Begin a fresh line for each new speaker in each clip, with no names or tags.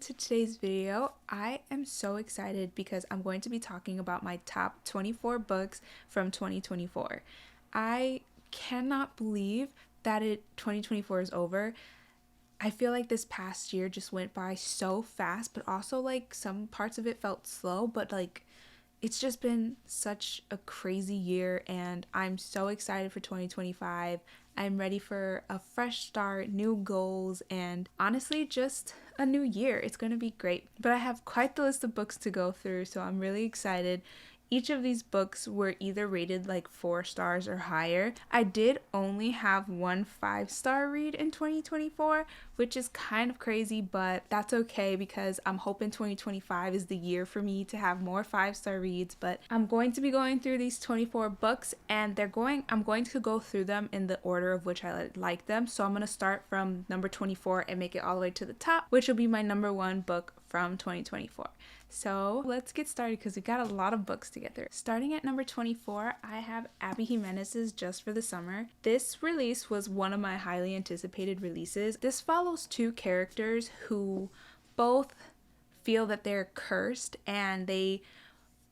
to today's video. I am so excited because I'm going to be talking about my top 24 books from 2024. I cannot believe that 2024 is over. I feel like this past year just went by so fast, but also like some parts of it felt slow, but like it's just been such a crazy year and I'm so excited for 2025. I'm ready for a fresh start, new goals, and honestly, just a new year. It's going to be great. But I have quite the list of books to go through, so I'm really excited. Each of these books were either rated like 4 stars or higher. I did only have one 5-star read in 2024, which is kind of crazy, but that's okay because I'm hoping 2025 is the year for me to have more 5-star reads. But I'm going to be going through these 24 books and I'm going to go through them in the order of which I like them. So I'm going to start from number 24 and make it all the way to the top, which will be my number 1 book from 2024. So let's get started because we got a lot of books to get through. Starting at number 24, I have Abby Jimenez's Just for the Summer. This release was one of my highly anticipated releases. This follows 2 characters who both feel that they're cursed, and they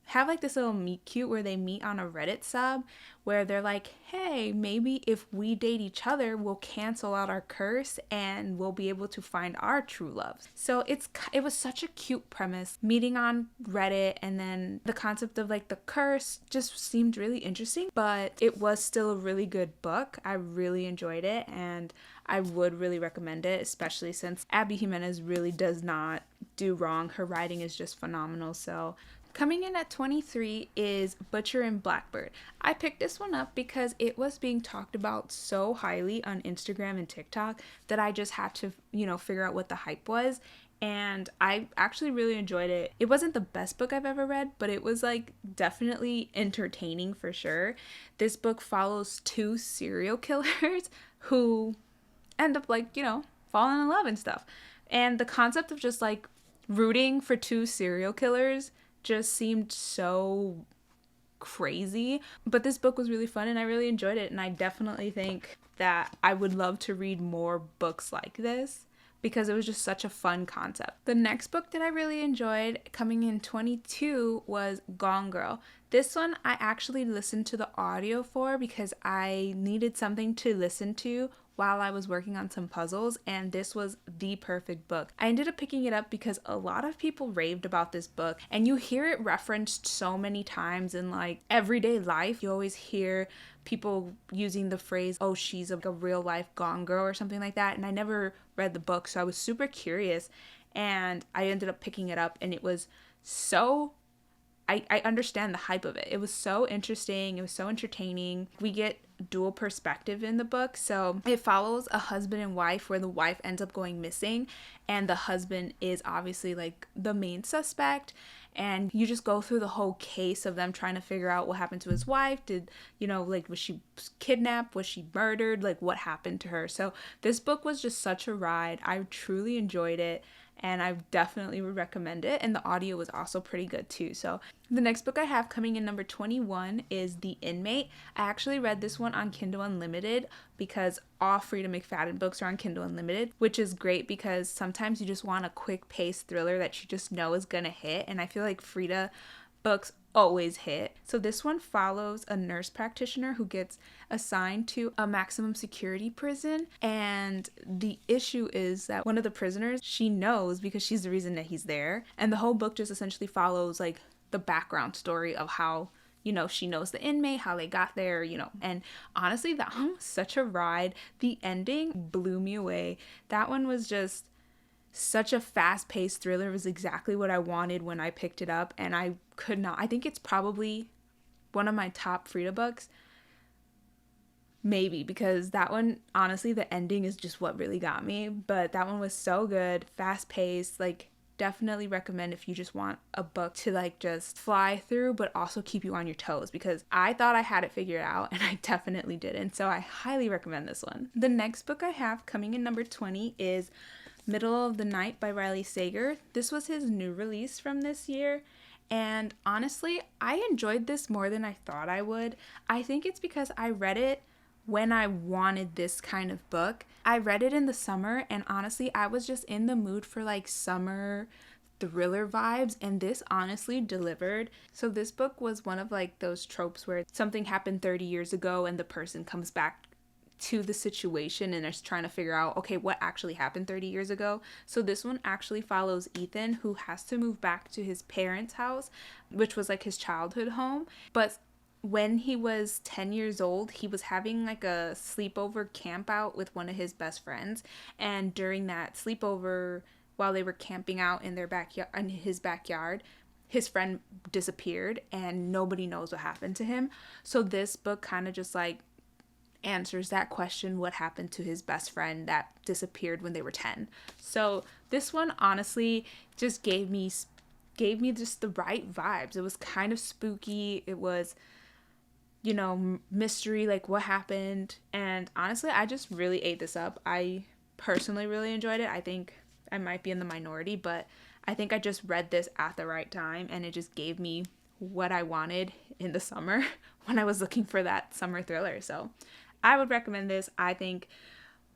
have like this little meet cute where they meet on a Reddit sub where they're like, hey, maybe if we date each other, we'll cancel out our curse and we'll be able to find our true loves. So it was such a cute premise, meeting on Reddit, and then the concept of like the curse just seemed really interesting, but it was still a really good book. I really enjoyed it and I would really recommend it, especially since Abby Jimenez really does not do wrong. Her writing is just phenomenal. So coming in at 23 is Butcher and Blackbird. I picked this one up because it was being talked about so highly on Instagram and TikTok that I just had to, figure out what the hype was. And I actually really enjoyed it. It wasn't the best book I've ever read, but it was like definitely entertaining for sure. This book follows 2 serial killers who end up falling in love and stuff. And the concept of just like rooting for 2 serial killers just seemed so crazy, but this book was really fun and I really enjoyed it, and I definitely think that I would love to read more books like this because it was just such a fun concept. The next book that I really enjoyed, coming in 22, was Gone Girl. This one I actually listened to the audio for because I needed something to listen to while I was working on some puzzles, and this was the perfect book. I ended up picking it up because a lot of people raved about this book, and you hear it referenced so many times in like everyday life. You always hear people using the phrase, oh, she's a real life gone girl or something like that, and I never read the book, so I was super curious, and I ended up picking it up, and it was so I understand the hype of it. It was so interesting. It was so entertaining. We get dual perspective in the book. So it follows a husband and wife where the wife ends up going missing and the husband is obviously like the main suspect. And you just go through the whole case of them trying to figure out what happened to his wife. Was she kidnapped? Was she murdered? Like, what happened to her? So this book was just such a ride. I truly enjoyed it. And I definitely would recommend it. And the audio was also pretty good too. So the next book I have coming in number 21 is The Inmate. I actually read this one on Kindle Unlimited because all Frida McFadden books are on Kindle Unlimited, which is great because sometimes you just want a quick paced thriller that you just know is gonna hit. And I feel like Frida books always hit. So this one follows a nurse practitioner who gets assigned to a maximum security prison, and the issue is that one of the prisoners she knows because she's the reason that he's there, and the whole book just essentially follows like the background story of how she knows the inmate, how they got there, and honestly that one was such a ride. The ending blew me away. That one was just such a fast-paced thriller. It was exactly what I wanted when I picked it up, and I think it's probably one of my top Frida books, maybe, because that one, honestly, the ending is just what really got me. But that one was so good, fast-paced. Like, definitely recommend if you just want a book to like just fly through but also keep you on your toes, because I thought I had it figured out and I definitely didn't. So I highly recommend this one. The next book I have coming in number 20 is Middle of the Night by Riley Sager. This was his new release from this year, and honestly, I enjoyed this more than I thought I would. I think it's because I read it when I wanted this kind of book. I read it in the summer, and honestly, I was just in the mood for like summer thriller vibes, and this honestly delivered. So this book was one of like those tropes where something happened 30 years ago and the person comes back to the situation and is trying to figure out, okay, what actually happened 30 years ago. So this one actually follows Ethan, who has to move back to his parents' house, which was like his childhood home. But when he was 10 years old, he was having like a sleepover camp out with one of his best friends. And during that sleepover, while they were camping out in their backyard, in his backyard, his friend disappeared and nobody knows what happened to him. So this book kind of just like answers that question, what happened to his best friend that disappeared when they were 10. So this one honestly just gave me just the right vibes. It was kind of spooky. It was, you know, mystery, like what happened. And honestly, I just really ate this up. I personally really enjoyed it. I think I might be in the minority, but I think I just read this at the right time and it just gave me what I wanted in the summer when I was looking for that summer thriller. So I would recommend this. I think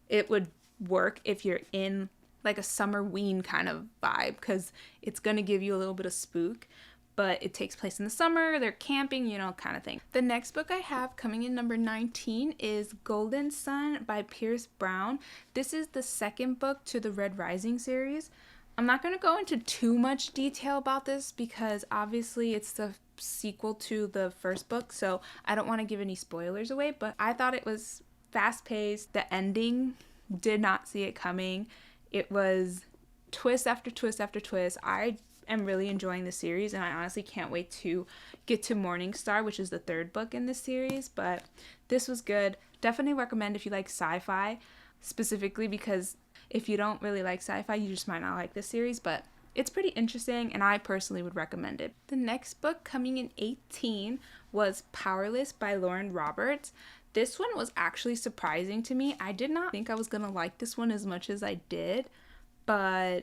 it would work if you're in like a summer-ween kind of vibe, because it's going to give you a little bit of spook, but it takes place in the summer, they're camping, you know, kind of thing. The next book I have coming in number 19 is Golden Sun by Pierce Brown. This is the second book to the Red Rising series. I'm not going to go into too much detail about this because obviously it's the sequel to the first book, so I don't want to give any spoilers away, but I thought it was fast-paced. The ending, did not see it coming. It was twist after twist after twist. I am really enjoying the series, and I honestly can't wait to get to Morningstar, which is the third book in this series, but this was good. Definitely recommend if you like sci-fi, specifically because if you don't really like sci-fi, you just might not like this series, but it's pretty interesting, and I personally would recommend it. The next book coming in 18 was Powerless by Lauren Roberts. This one was actually surprising to me. I did not think I was going to like this one as much as I did, but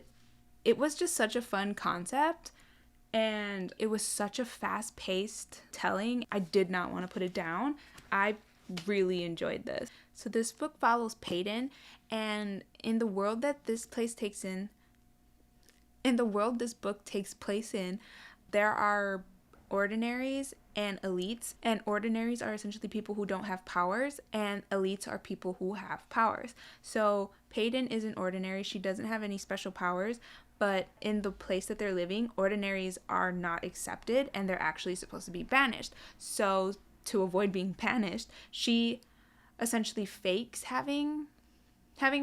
it was just such a fun concept, and it was such a fast-paced telling. I did not want to put it down. I really enjoyed this. So this book follows Peyton, and in the world this book takes place in, there are ordinaries and elites, and ordinaries are essentially people who don't have powers, and elites are people who have powers. So Peyton is an ordinary. She doesn't have any special powers, but in the place that they're living, ordinaries are not accepted, and they're actually supposed to be banished. So to avoid being banished, she essentially fakes having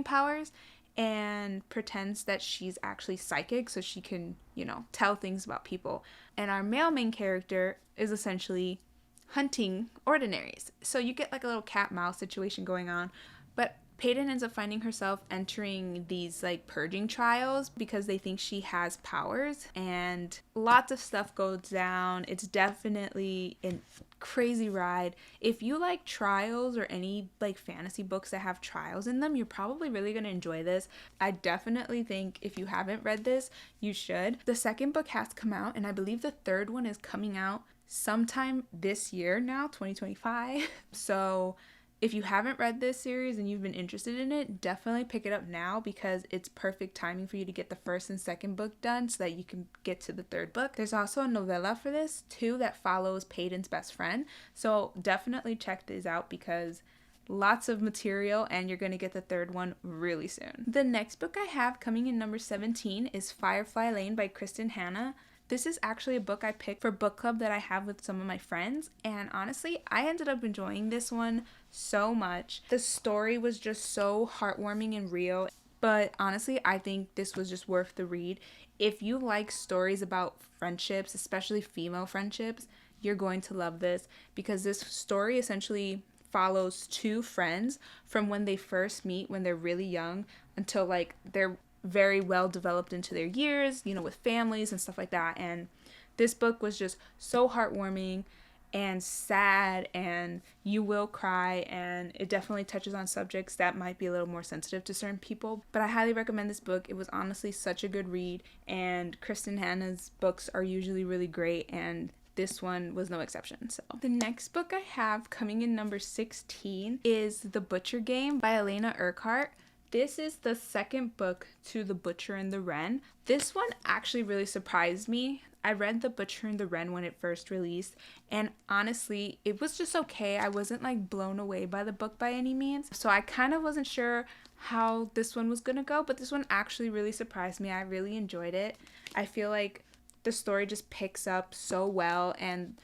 powers and pretends that she's actually psychic so she can, you know, tell things about people. And our male main character is essentially hunting ordinaries. So you get like a little cat-mouse situation going on. But Peyton ends up finding herself entering these like purging trials because they think she has powers, and lots of stuff goes down. It's definitely a crazy ride. If you like trials or any like fantasy books that have trials in them, you're probably really going to enjoy this. I definitely think if you haven't read this, you should. The second book has come out, and I believe the third one is coming out sometime this year now, 2025. So if you haven't read this series and you've been interested in it, definitely pick it up now because it's perfect timing for you to get the first and second book done so that you can get to the third book. There's also a novella for this too that follows Peyton's best friend. So definitely check these out because lots of material, and you're going to get the third one really soon. The next book I have coming in number 17 is Firefly Lane by Kristen Hanna. This is actually a book I picked for book club that I have with some of my friends, and honestly, I ended up enjoying this one so much. The story was just so heartwarming and real, but honestly, I think this was just worth the read. If you like stories about friendships, especially female friendships, you're going to love this because this story essentially follows two friends from when they first meet when they're really young until like they're very well developed into their years, you know, with families and stuff like that. And this book was just so heartwarming and sad, and you will cry, and it definitely touches on subjects that might be a little more sensitive to certain people, but I highly recommend this book. It was honestly such a good read, and Kristen Hanna's books are usually really great, and this one was no exception. So the next book I have coming in number 16 is The Butcher Game by Elena Urquhart. This is the second book to The Butcher and the Wren. This one actually really surprised me. I read The Butcher and the Wren when it first released, and honestly, it was just okay. I wasn't like blown away by the book by any means, so I kind of wasn't sure how this one was gonna go, but this one actually really surprised me. I really enjoyed it. I feel like the story just picks up so well, and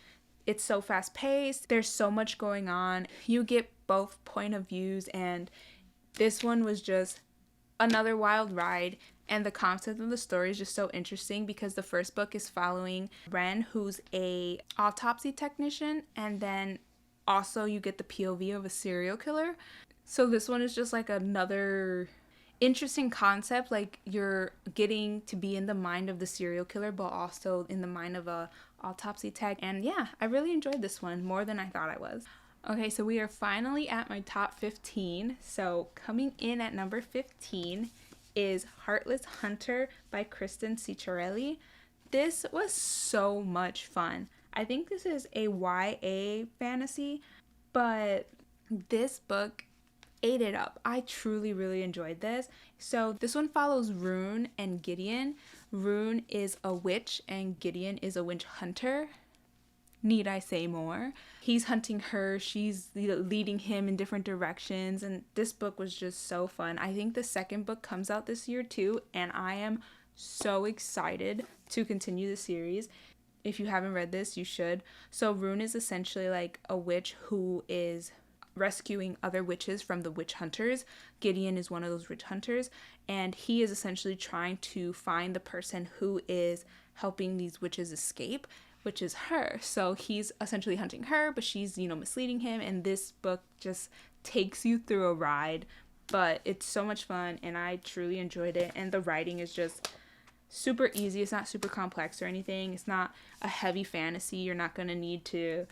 it's so fast paced. There's so much going on. You get both point of views, and this one was just another wild ride. And the concept of the story is just so interesting because the first book is following Wren, who's a autopsy technician, and then also you get the POV of a serial killer. So this one is just like another interesting concept. Like, you're getting to be in the mind of the serial killer, but also in the mind of a autopsy tech. And yeah, I really enjoyed this one more than I thought I was. Okay, so we are finally at my top 15. So coming in at number 15 is Heartless Hunter by Kristen Ciccarelli. This was so much fun. I think this is a YA fantasy, but this book ate it up. I truly really enjoyed this. So this one follows Rune and Gideon. Rune is a witch and Gideon is a witch hunter. Need I say more? He's hunting her, she's leading him in different directions, and this book was just so fun. I think the second book comes out this year too, and I am so excited to continue the series. If you haven't read this, you should. So Rune is essentially like a witch who is rescuing other witches from the witch hunters. Gideon is one of those witch hunters, and he is essentially trying to find the person who is helping these witches escape, which is her. So he's essentially hunting her, but she's, misleading him, and this book just takes you through a ride, but it's so much fun, and I truly enjoyed it, and the writing is just super easy. It's not super complex or anything. It's not a heavy fantasy. You're not going to need to,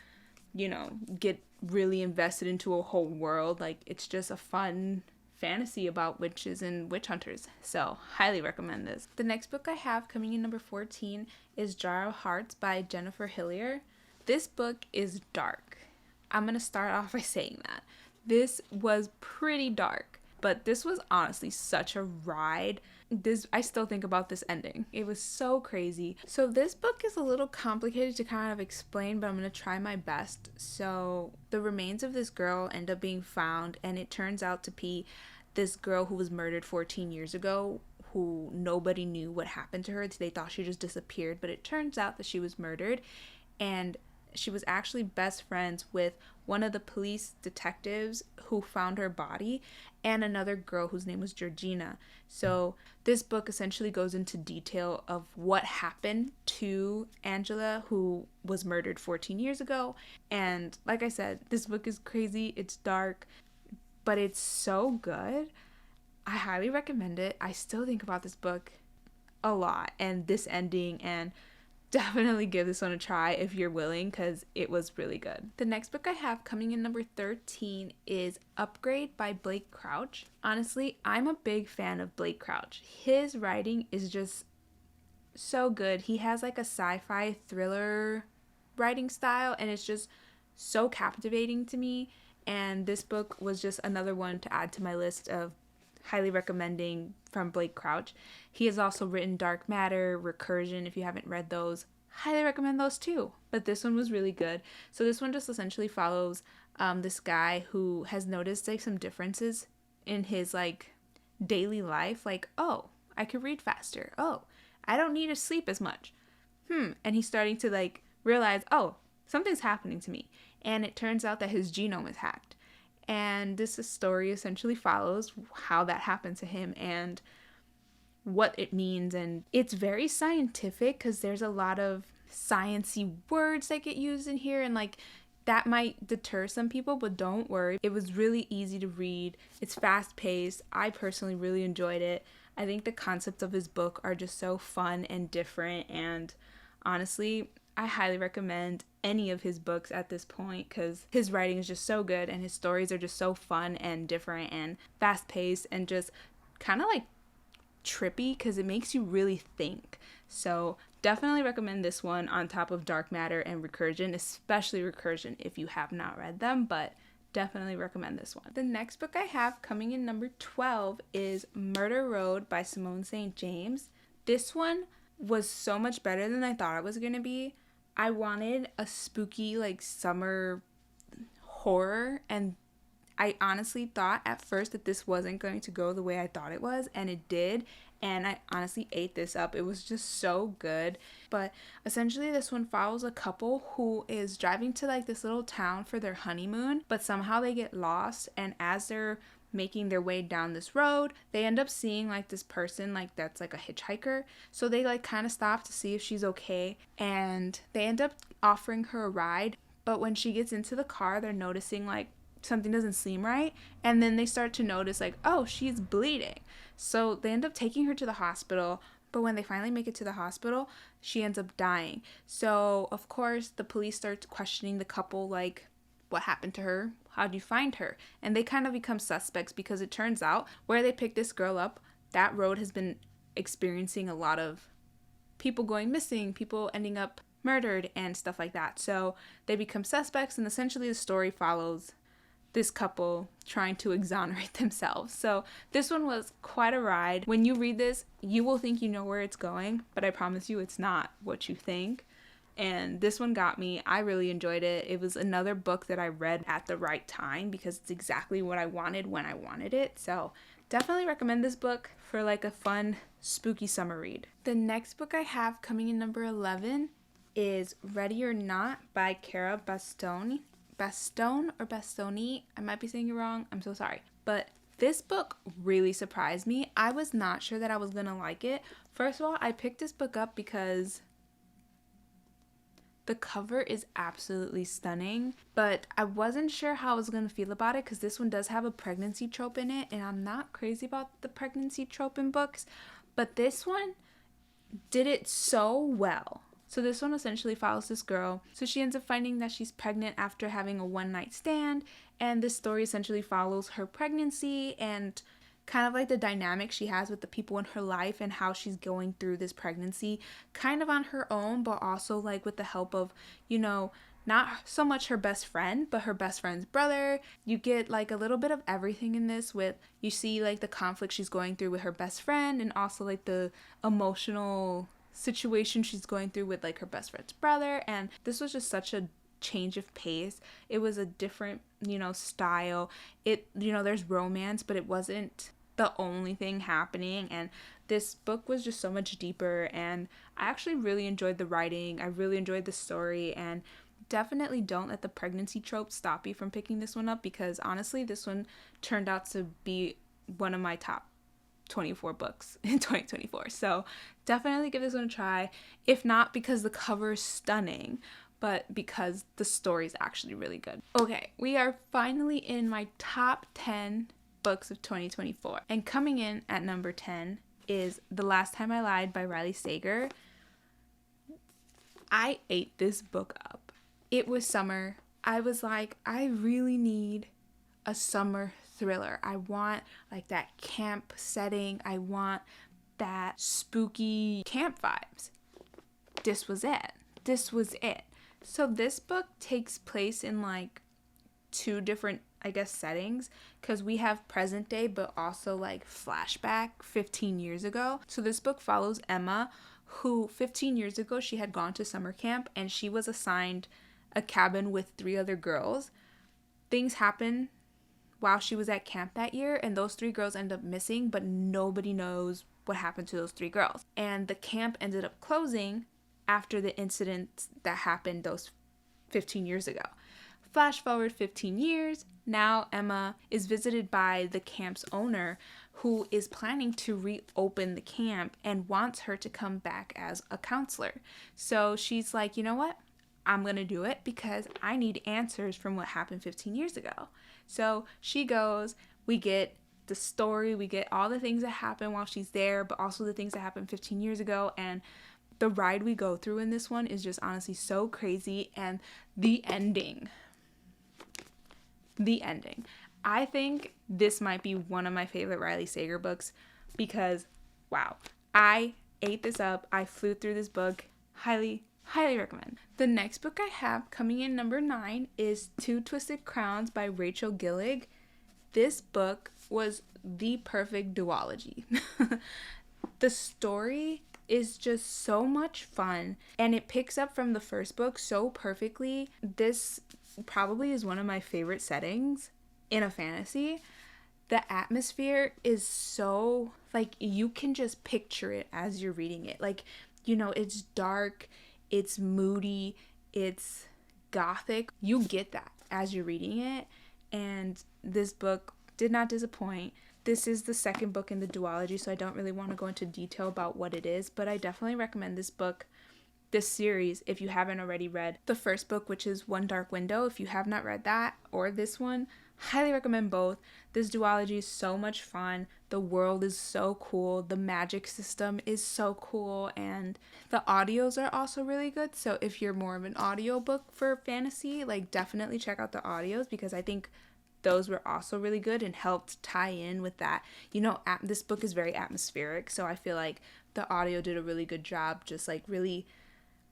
get really invested into a whole world. Like, it's just a fun fantasy about witches and witch hunters. So, highly recommend this. The next book I have coming in number 14 is Jar of Hearts by Jennifer Hillier. This book is dark. I'm going to start off by saying that. This was pretty dark, but this was honestly such a ride. I still think about this ending. It was so crazy. So this book is a little complicated to kind of explain, but I'm going to try my best. So the remains of this girl end up being found, and it turns out to be this girl who was murdered 14 years ago, who nobody knew what happened to her. They thought she just disappeared, but it turns out that she was murdered, and she was actually best friends with one of the police detectives who found her body and another girl whose name was Georgina. So this book essentially goes into detail of what happened to Angela, who was murdered 14 years ago. And like I said, this book is crazy, it's dark, but it's so good. I highly recommend it. I still think about this book a lot and this ending, and definitely give this one a try if you're willing, because it was really good. The next book I have coming in number 13 is Upgrade by Blake Crouch. Honestly, I'm a big fan of Blake Crouch. His writing is just so good. He has like a sci-fi thriller writing style, and it's just so captivating to me. And this book was just another one to add to my list of highly recommending from Blake Crouch. He has also written Dark Matter, Recursion. If you haven't read those, highly recommend those too. But this one was really good. So this one just essentially follows this guy who has noticed like some differences in his like daily life. Like, oh, I could read faster. Oh, I don't need to sleep as much. And he's starting to like realize, oh, something's happening to me. And it turns out that his genome is hacked. And this story essentially follows how that happened to him and what it means. And it's very scientific because there's a lot of science-y words that get used in here, and like that might deter some people, but don't worry. It was really easy to read. It's fast-paced. I personally really enjoyed it. I think the concepts of his book are just so fun and different, and honestly, I highly recommend any of his books at this point because his writing is just so good and his stories are just so fun and different and fast-paced and just kind of like trippy because it makes you really think. So definitely recommend this one on top of Dark Matter and Recursion, especially Recursion if you have not read them, but definitely recommend this one. The next book I have coming in number 12 is Murder Road by Simone St. James. This one was so much better than I thought it was going to be. I wanted a spooky, like, summer horror, and I honestly thought at first that this wasn't going to go the way I thought it was, and it did. And I honestly ate this up. It was just so good. But essentially, this one follows a couple who is driving to like this little town for their honeymoon, but somehow they get lost. And as they're making their way down this road, they end up seeing like this person like that's like a hitchhiker. So they like kind of stop to see if she's okay, and they end up offering her a ride. But when she gets into the car, they're noticing like something doesn't seem right, and then they start to notice like, oh, she's bleeding. So they end up taking her to the hospital, but when they finally make it to the hospital, she ends up dying. So of course the police start questioning the couple, like, what happened to her, how do you find her? And they kind of become suspects because it turns out where they picked this girl up, that road has been experiencing a lot of people going missing, people ending up murdered and stuff like that. So they become suspects, and essentially the story follows this couple trying to exonerate themselves. So this one was quite a ride. When you read this, you will think you know where it's going, but I promise you it's not what you think. And this one got me. I really enjoyed it. It was another book that I read at the right time because it's exactly what I wanted when I wanted it. So definitely recommend this book for like a fun, spooky summer read. The next book I have coming in number 11 is Ready or Not by Cara Bastoni, I might be saying it wrong. I'm so sorry. But this book really surprised me. I was not sure that I was going to like it. First of all, I picked this book up because the cover is absolutely stunning, but I wasn't sure how I was going to feel about it because this one does have a pregnancy trope in it, and I'm not crazy about the pregnancy trope in books, but this one did it so well. So this one essentially follows this girl. So she ends up finding that she's pregnant after having a one-night stand, and this story essentially follows her pregnancy and kind of like the dynamic she has with the people in her life and how she's going through this pregnancy kind of on her own, but also like with the help of, you know, not so much her best friend, but her best friend's brother. You get like a little bit of everything in this. With you see like the conflict she's going through with her best friend, and also like the emotional situation she's going through with like her best friend's brother. And this was just such a change of pace. It was a different, style. It, there's romance, but it wasn't the only thing happening, and this book was just so much deeper, and I actually really enjoyed the writing. I really enjoyed the story, and definitely don't let the pregnancy trope stop you from picking this one up, because honestly this one turned out to be one of my top 24 books in 2024. So definitely give this one a try, if not because the cover is stunning, but because the story is actually really good. Okay, we are finally in my top 10 books of 2024, and coming in at number 10 is The Last Time I Lied by Riley Sager. I ate this book up. It was summer. I was like, I really need a summer thriller. I want like that camp setting. I want that spooky camp vibes. This was it. So this book takes place in like two different, I guess, settings, because we have present day but also like flashback 15 years ago. So this book follows Emma, who 15 years ago she had gone to summer camp and she was assigned a cabin with 3 other girls. Things happen while she was at camp that year, and those 3 girls end up missing, but nobody knows what happened to those 3 girls. And the camp ended up closing after the incident that happened those 15 years ago. Flash forward 15 years, now Emma is visited by the camp's owner, who is planning to reopen the camp and wants her to come back as a counselor. So she's like, you know what? I'm going to do it because I need answers from what happened 15 years ago. So she goes, we get the story, we get all the things that happen while she's there, but also the things that happened 15 years ago. And the ride we go through in this one is just honestly so crazy. And the ending. I think this might be one of my favorite Riley Sager books because, wow, I ate this up. I flew through this book. Highly, highly recommend. The next book I have coming in number 9 is Two Twisted Crowns by Rachel Gillig. This book was the perfect duology. The story is just so much fun, and it picks up from the first book so perfectly. This probably is one of my favorite settings in a fantasy. The atmosphere is so, like, you can just picture it as you're reading it. Like, you know, it's dark, it's moody, it's gothic. You get that as you're reading it, and this book did not disappoint. This is the second book in the duology, so I don't really want to go into detail about what it is, but I definitely recommend this book, this series, if you haven't already read the first book, which is One Dark Window. If you have not read that, or this one, highly recommend both. This duology is so much fun. The world is so cool. The magic system is so cool, and the audios are also really good. So if you're more of an audiobook for fantasy, like, definitely check out the audios, because I think those were also really good and helped tie in with that. You know, this book is very atmospheric, so I feel like the audio did a really good job just, like, really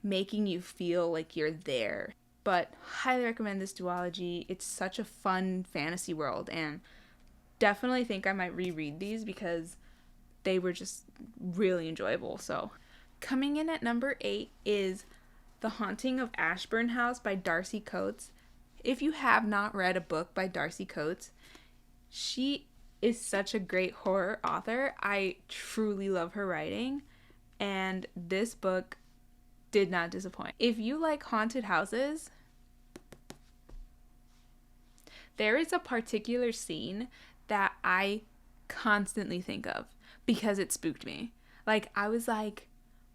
making you feel like you're there. But highly recommend this duology. It's such a fun fantasy world, and definitely think I might reread these because they were just really enjoyable. So coming in at number 8 is The Haunting of Ashburn House by Darcy Coates. If you have not read a book by Darcy Coates, she is such a great horror author. I truly love her writing, and this book did not disappoint. If you like haunted houses, there is a particular scene that I constantly think of because it spooked me. Like, I was like,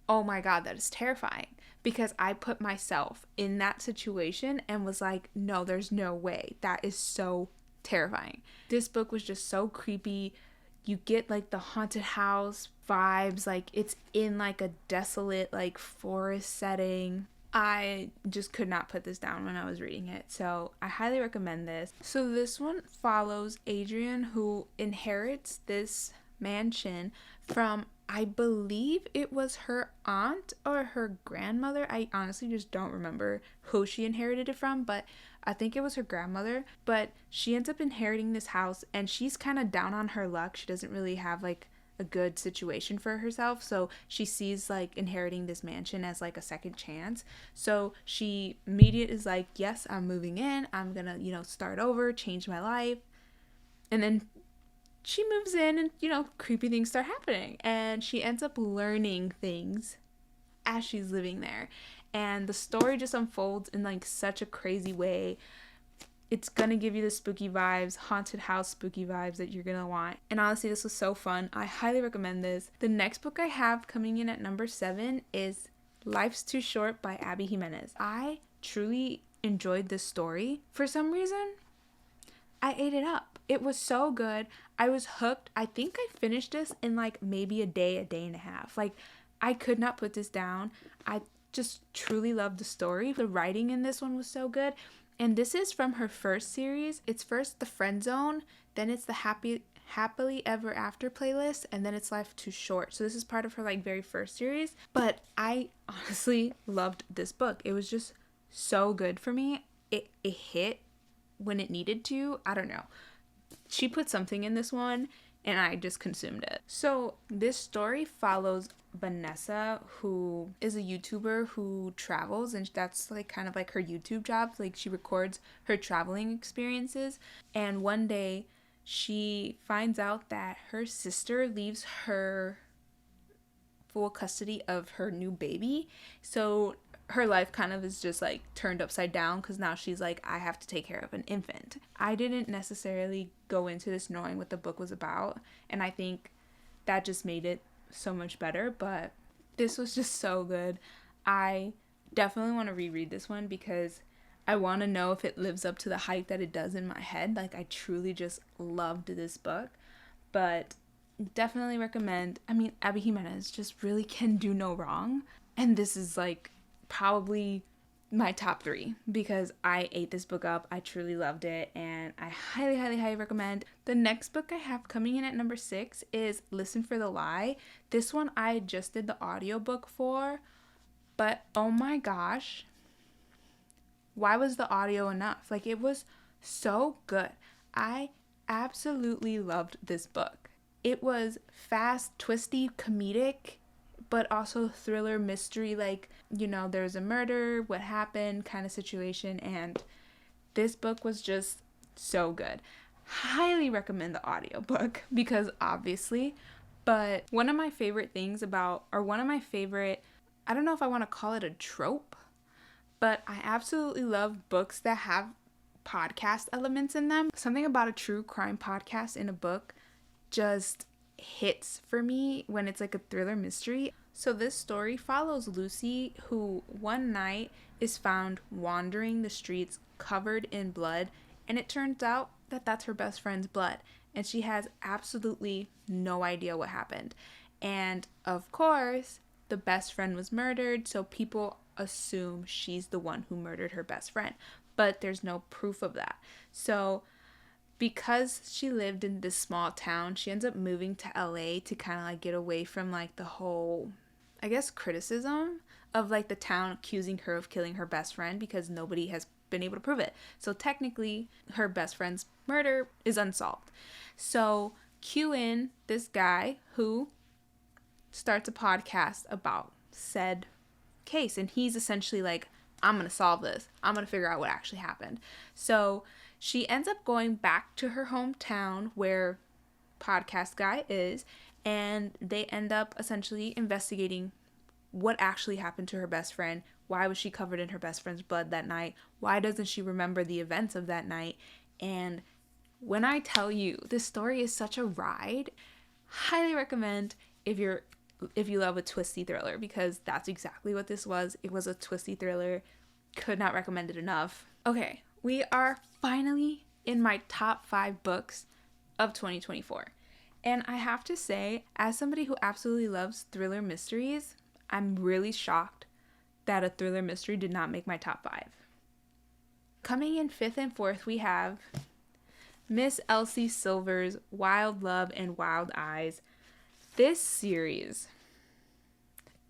oh my God, that is terrifying. Because I put myself in that situation and was like, no, there's no way. That is so terrifying. This book was just so creepy. You get, like, the haunted house vibes. Like, it's in, like, a desolate, like, forest setting. I just could not put this down when I was reading it. So I highly recommend this. So this one follows Adrian, who inherits this mansion from, I believe it was her aunt or her grandmother. I honestly just don't remember who she inherited it from, but I think it was her grandmother. But she ends up inheriting this house, and she's kind of down on her luck. She doesn't really have, like, a good situation for herself, so she sees, like, inheriting this mansion as, like, a second chance. So she immediately is like, yes, I'm moving in, I'm gonna, you know, start over, change my life. And then she moves in, and, you know, creepy things start happening, and she ends up learning things as she's living there, and the story just unfolds in, like, such a crazy way. It's gonna give you the spooky vibes, haunted house spooky vibes that you're gonna want. And honestly, this was so fun. I highly recommend this. The next book I have coming in at number 7 is Life's Too Short by Abby Jimenez. I truly enjoyed this story. For some reason, I ate it up. It was so good. I was hooked. I think I finished this in, like, maybe a day and a half. Like, I could not put this down. I just truly loved the story. The writing in this one was so good. And this is from her first series. It's first The Friend Zone, then it's the Happily Ever After playlist, and then it's Life Too Short. So this is part of her, like, very first series. But I honestly loved this book. It was just so good for me. It hit when it needed to. I don't know. She put something in this one, and I just consumed it. So this story follows Vanessa, who is a YouTuber who travels, and that's, like, kind of like her YouTube job. Like, she records her traveling experiences, and one day she finds out that her sister leaves her full custody of her new baby. So her life kind of is just, like, turned upside down, because now she's like, I have to take care of an infant. I didn't necessarily go into this knowing what the book was about, and I think that just made it so much better, but this was just so good. I definitely want to reread this one because I want to know if it lives up to the hype that it does in my head. Like, I truly just loved this book, but definitely recommend. I mean, Abby Jimenez just really can do no wrong, and this is, like, probably my top 3 because I ate this book up. I truly loved it and I highly, highly, highly recommend. The next book I have coming in at number 6 is Listen for the Lie. This one I just did the audiobook for, but oh my gosh, why was the audio enough? Like, it was so good. I absolutely loved this book. It was fast, twisty, comedic, but also thriller, mystery, like, there's a murder, what happened kind of situation, and this book was just so good. Highly recommend the audiobook because obviously, but one of my favorite things about, or one of my favorite, I don't know if I want to call it a trope, but I absolutely love books that have podcast elements in them. Something about a true crime podcast in a book just hits for me when it's like a thriller mystery. So this story follows Lucy, who one night is found wandering the streets covered in blood, and it turns out that that's her best friend's blood, and she has absolutely no idea what happened. And of course, the best friend was murdered, so people assume she's the one who murdered her best friend, but there's no proof of that. So because she lived in this small town, she ends up moving to LA to kind of like get away from like the whole, I guess, criticism of like the town accusing her of killing her best friend because nobody has been able to prove it. So technically her best friend's murder is unsolved. So cue in this guy who starts a podcast about said case, and he's essentially like, I'm gonna solve this. I'm gonna figure out what actually happened. So she ends up going back to her hometown where podcast guy is, and they end up essentially investigating what actually happened to her best friend. Why was she covered in her best friend's blood that night? Why doesn't she remember the events of that night? And when I tell you, this story is such a ride. Highly recommend if you love a twisty thriller, because that's exactly what this was. It was a twisty thriller. Could not recommend it enough. Okay, we are finally in my top 5 books of 2024. And I have to say, as somebody who absolutely loves thriller mysteries, I'm really shocked that a thriller mystery did not make my top 5. Coming in 5th and 4th, we have Miss Elsie Silver's Wild Love and Wild Eyes. This series,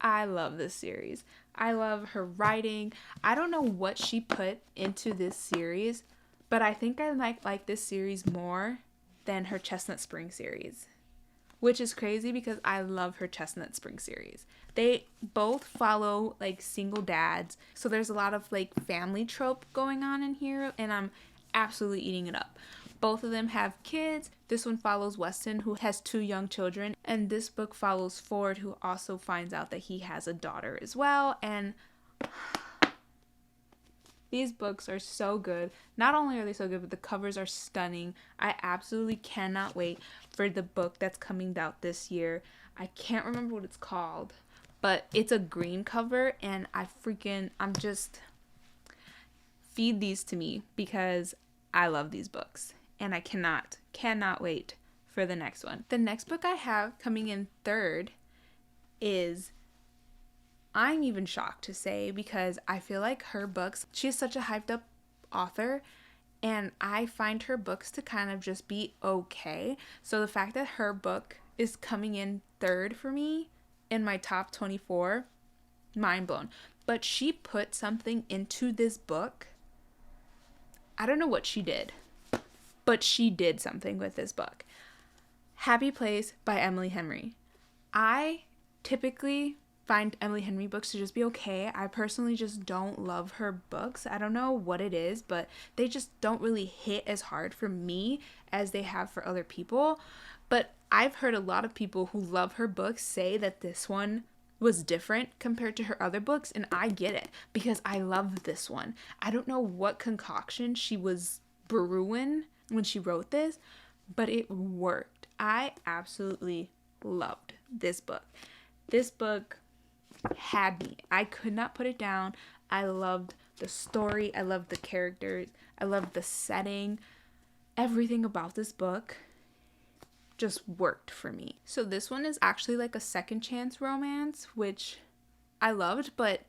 I love this series. I love her writing. I don't know what she put into this series, but I think I like this series more than her Chestnut Spring series, which is crazy because I love her Chestnut Spring series. They both follow like single dads, so there's a lot of like family trope going on in here, and I'm absolutely eating it up. Both of them have kids. This one follows Weston, who has 2 young children, and this book follows Ford, who also finds out that he has a daughter as well. And these books are so good. Not only are they so good, but the covers are stunning. I absolutely cannot wait for the book that's coming out this year. I can't remember what it's called, but it's a green cover, and I'm just, feed these to me because I love these books. And I cannot wait for the next one. The next book I have coming in 3rd is, I'm even shocked to say, because I feel like her books, she's such a hyped up author, and I find her books to kind of just be okay. So the fact that her book is coming in 3rd for me in my top 24, mind blown. But she put something into this book. I don't know what she did, but she did something with this book. Happy Place by Emily Henry. I typically find Emily Henry books to just be okay. I personally just don't love her books. I don't know what it is, but they just don't really hit as hard for me as they have for other people. But I've heard a lot of people who love her books say that this one was different compared to her other books, and I get it because I love this one. I don't know what concoction she was brewing when she wrote this, but it worked. I absolutely loved this book. This book had me. I could not put it down. I loved the story. I loved the characters. I loved the setting. Everything about this book just worked for me. So this one is actually like a second chance romance, which I loved, but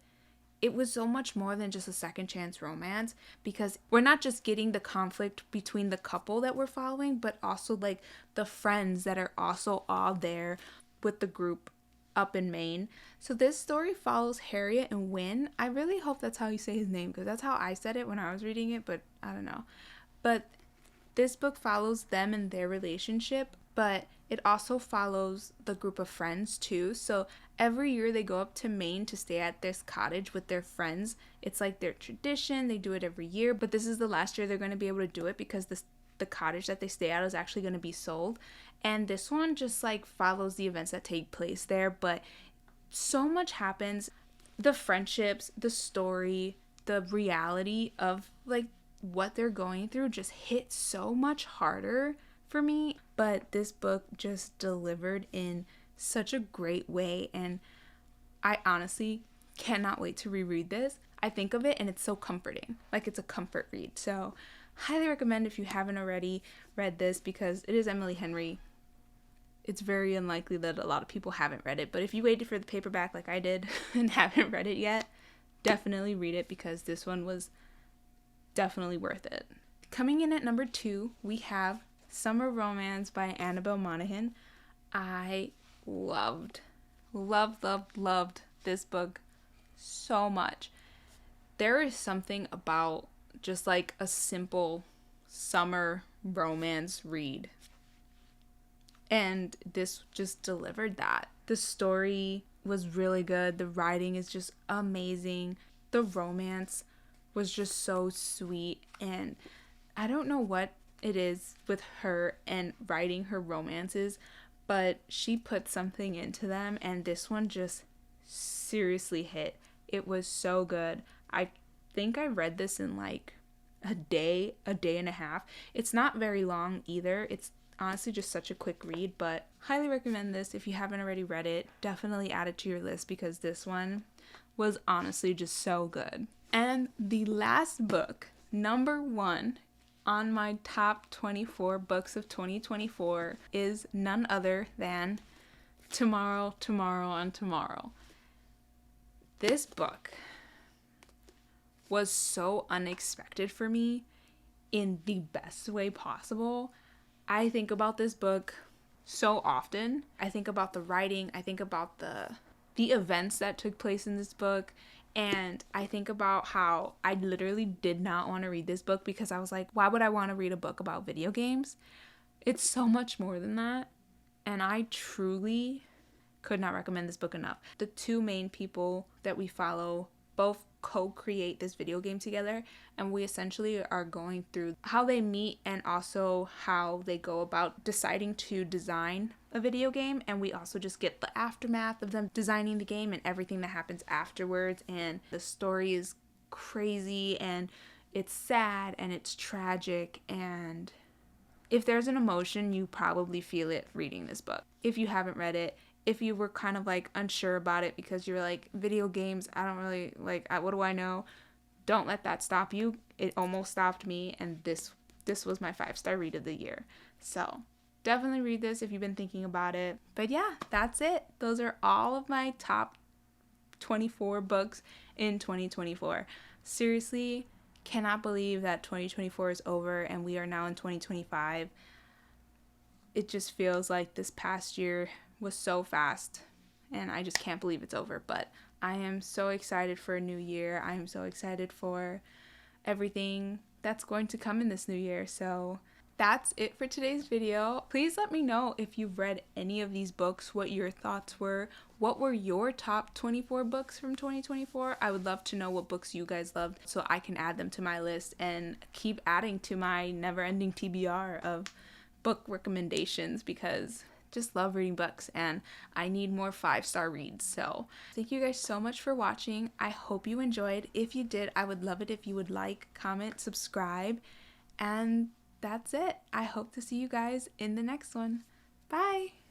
it was so much more than just a second chance romance, because we're not just getting the conflict between the couple that we're following, but also like the friends that are also all there with the group up in Maine. So this story follows Harriet and Wynn. I really hope that's how you say his name, because that's how I said it when I was reading it, but I don't know. But this book follows them and their relationship, but it also follows the group of friends too. So every year they go up to Maine to stay at this cottage with their friends. It's like their tradition. They do it every year, but this is the last year they're going to be able to do it because the cottage that they stay at is actually going to be sold. And this one just like follows the events that take place there, but so much happens. The friendships, the story, the reality of like what they're going through just hit so much harder for me. But this book just delivered in such a great way, and I honestly cannot wait to reread this. I think of it and it's so comforting. Like, it's a comfort read. So highly recommend if you haven't already read this, because it is Emily Henry. It's very unlikely that a lot of people haven't read it, but if you waited for the paperback like I did and haven't read it yet, definitely read it, because this one was definitely worth it. Coming in at number 2, we have Summer Romance by Annabelle Monaghan. I loved this book so much. There is something about just like a simple summer romance read, and this just delivered that. The story was really good. The writing is just amazing. The romance was just so sweet, and I don't know what it is with her and writing her romances, but she put something into them, and this one just seriously hit. It was so good. I think I read this in like a day and a half. It's not very long either. It's honestly just such a quick read, but highly recommend this if you haven't already read it. Definitely add it to your list, because this one was honestly just so good. And the last book, number 1 on my top 24 books of 2024, is none other than Tomorrow, Tomorrow, and Tomorrow. This book was so unexpected for me in the best way possible. I think about this book so often. I think about the writing. I think about the events that took place in this book. And I think about how I literally did not want to read this book, because I was like, why would I want to read a book about video games? It's so much more than that. And I truly could not recommend this book enough. The two main people that we follow both co-create this video game together, and we essentially are going through how they meet and also how they go about deciding to design a video game. And we also just get the aftermath of them designing the game and everything that happens afterwards. And the story is crazy, and it's sad, and it's tragic, and if there's an emotion, you probably feel it reading this book. If you haven't read it, if you were kind of like unsure about it because you're like, video games, I don't really like, what do I know? Don't let that stop you. It almost stopped me, and this was my 5-star read of the year. So definitely read this if you've been thinking about it. But yeah, that's it. Those are all of my top 24 books in 2024. Seriously, cannot believe that 2024 is over and we are now in 2025. It just feels like this past year was so fast, and I just can't believe it's over. But I am so excited for a new year. I am so excited for everything that's going to come in this new year. So that's it for today's video. Please let me know if you've read any of these books, what your thoughts were. What were your top 24 books from 2024? I would love to know what books you guys loved, so I can add them to my list and keep adding to my never-ending TBR of book recommendations, because just love reading books and I need more 5-star reads. So thank you guys so much for watching. I hope you enjoyed. If you did, I would love it if you would like, comment, subscribe, and that's it. I hope to see you guys in the next one. Bye!